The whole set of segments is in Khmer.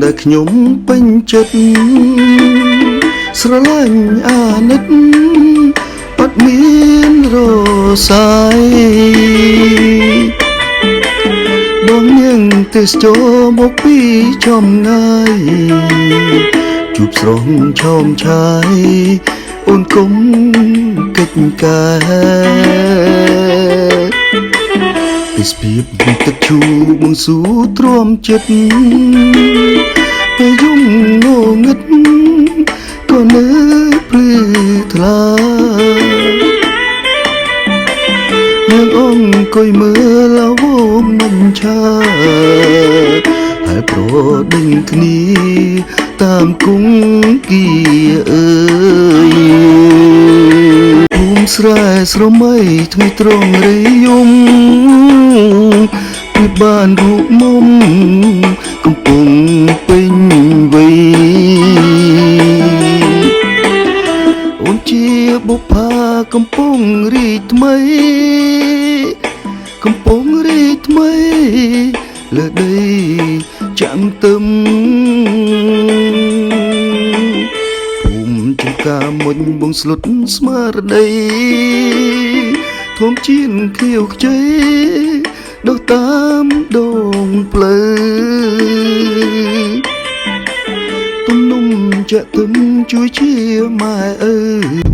ដែលខ្ញុំពេញចិត្តស្រឡាញ់អាណិតអត់មានរសាយបងនាងទេសចរមកពីចំងាយជួបស្រងឆោមឆាយអូនគុំកិច្ចការពីស្ពីបទឹកឈូបងស៊ូទ្រាំចិត្តពេលយំងងឹតក៏នៅភ្លឺថ្លានាងអង្គុយមើលអវមិនឆាហើយប្រដេញគ្នាតាមគង្គីអើយភូមិស្រែស្រមៃថ្ងៃត្រង់រីយំពីបានរូបមុំកំពុងពេញវ័យអូនជាបុប្ផាកំពុងរីកថ្មីកំពុងរីកថ្មីលើដីចាំទឹមភូមិចំការមុញបងស្លុតស្មារតីធំជៀនខៀវខ្ចីដុសតាមដងផ្លូវទំនុំចាក់ទឹមជួយជាម៉ែអើយ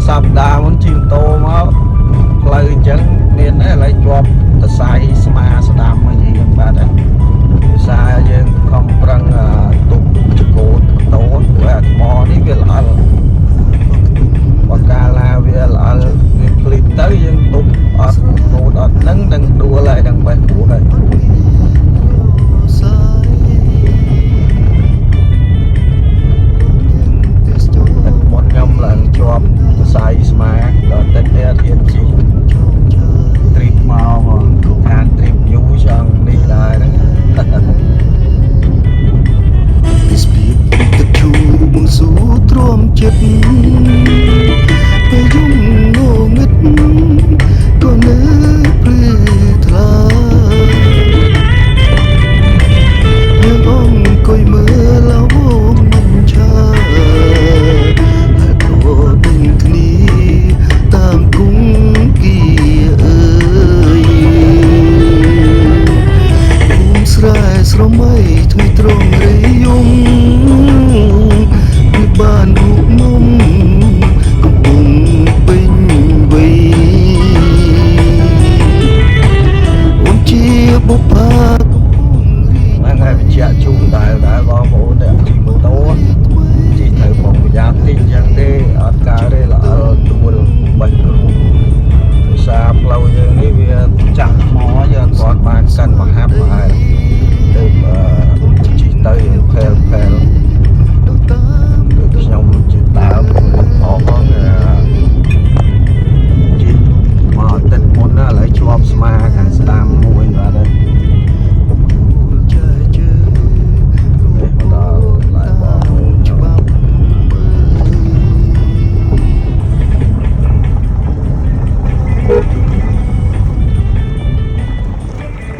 សាប់ដាមុនជិះម៉ូតូមកផ្លូវអញ្ចឹងមានឥឡូវជាប់តសៃស្មាស្ដាំអីយ៉ាងបាទភាសាយើងខំប្រឹងទុកចកូតតូនព្រោះអាថ្មនេះវាល្អបើកាលណាវាល្អវាភ្លិចទៅយើងទុកអត់កូតអត់នឹងដឹងដួលហើយដឹងបេះព្រោះហើយមកខ្ញុំឡើងជាប់សរសៃស្មាដល់តែ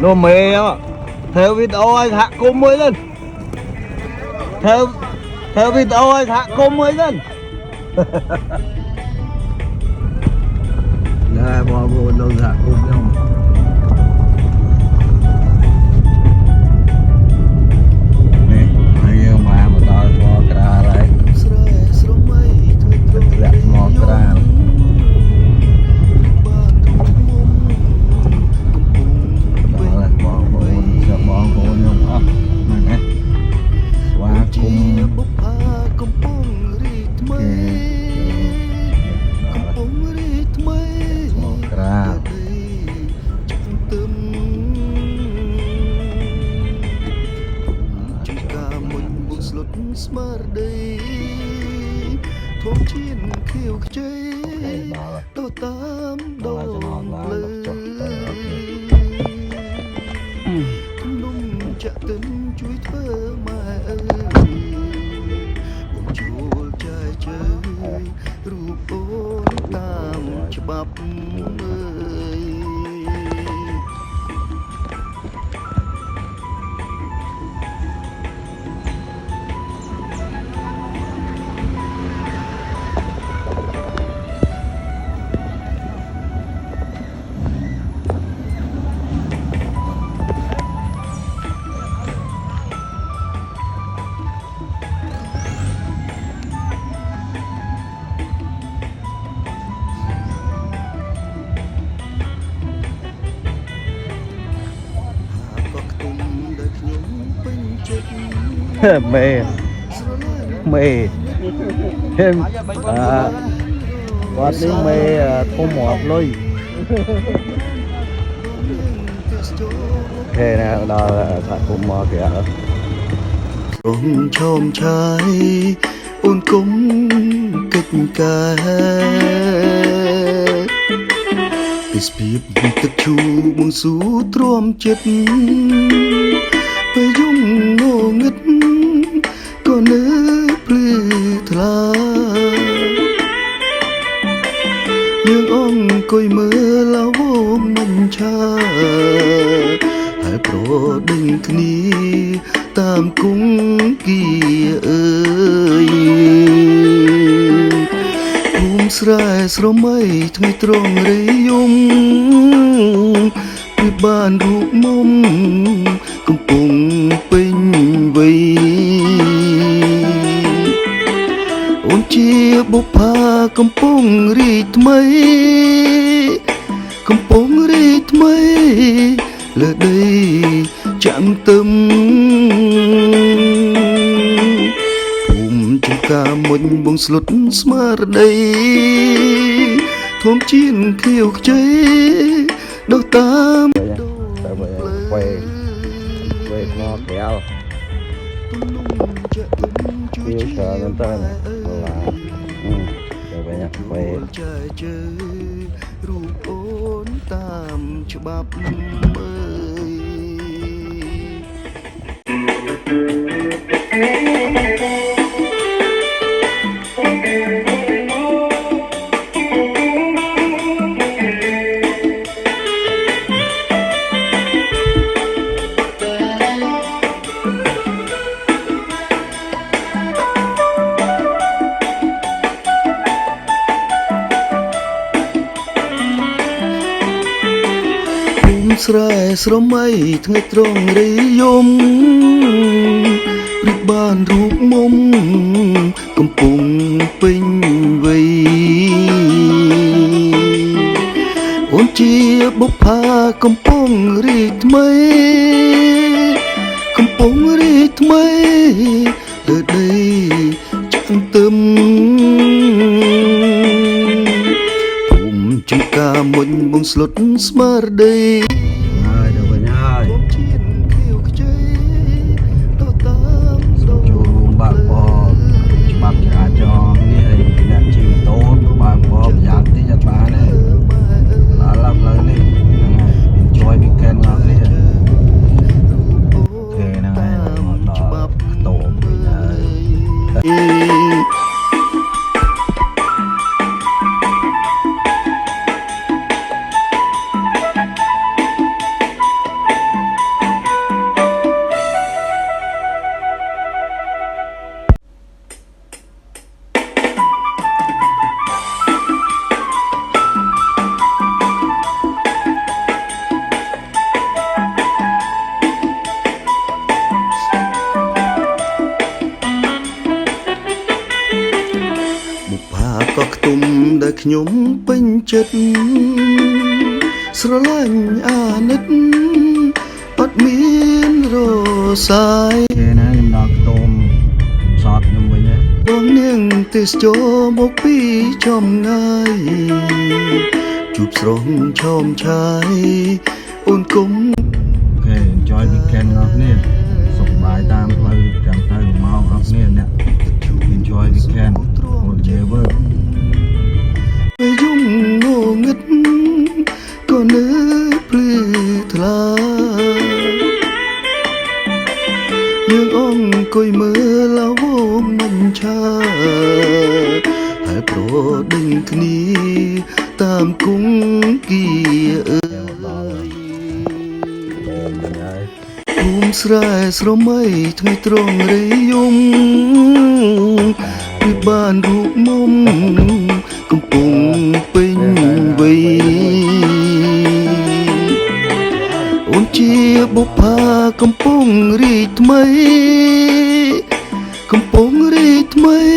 nó mê á theo video anh hạ cung mới lên theo video anh hạ cung mới lên đây bỏ vô đâu hạ cung không nè anh em mà to mò ra đấy lẹ mò ra mê mê thêm quạt đi mê thu một lôi thế nè đó là thật cũng mò kìa ôm chom trai ôn cúng kịch ca Tispipទឹកឈូបងស៊ូទ្រាំចិត្តពេលយំងងឹតក៏នៅភ្លឺថ្លាយើងអង្គុយមើលឡវមិនឆាហើយប្រដេញគ្នាតាមគង្គីអើយភូមិស្រែស្រមៃថ្ងៃត្រង់រីយំពីបានរូបមុំកំពុងពេញវ័យអូនជាបុប្ផាកំពុងរីកថ្មីកំពុងរីកថ្មីលើដីចាំទឹមភូមិចំការមុញបងស្លុតស្មារតីធំជៀនខៀវខ្ចីដោះតាមquay nó kéo yêu sợ lên tên là rồi vậy nhá quay រូបអូនតាមច្បាប់មើស្រែស្រមៃថ្ងៃត្រង់រីយំព្រិចបានរូបមុំកំពុងពេញវ័យអូនជាបុប្ផាកំពុងរីកថ្មីកំពុងរីកថ្មីលើដីចាំទឹមភូមិចំការមុញបងស្លុតស្មារតី Hãy subscribe cho kênh Ghiền Mì Gõ để không bỏ lỡ ពេញចិត្តស្រឡាញ់អាណិតអត់មានរសាយ គេណាខ្ញុំដល់ខ្ទមសតខ្ញុំវិញហ៎ បងនាងទេសចរមកពីចំងាយជួបស្រងឆោមឆាយអូនគុំ អូខេ enjoy weekend អស់គ្នាសុខសប្បាយតាមផ្លូវចាំទៅមកអស់គ្នាអ្នក enjoy weekend អូន Jever ពេលយំងងឹតក៏នៅភ្លឺថ្លាយើងអង្គុយមើលឡវងមិនឆាហើយប្រដេញគ្នាតាមគង្គីអើយភូមិស្រែស្រមៃថ្ងៃត្រង់រៃយំពីបានរូបមុំកំពុងពេញវ័យអូនជាបុប្ផាកំពុងរីកថ្មីកំពុងរីកថ្មី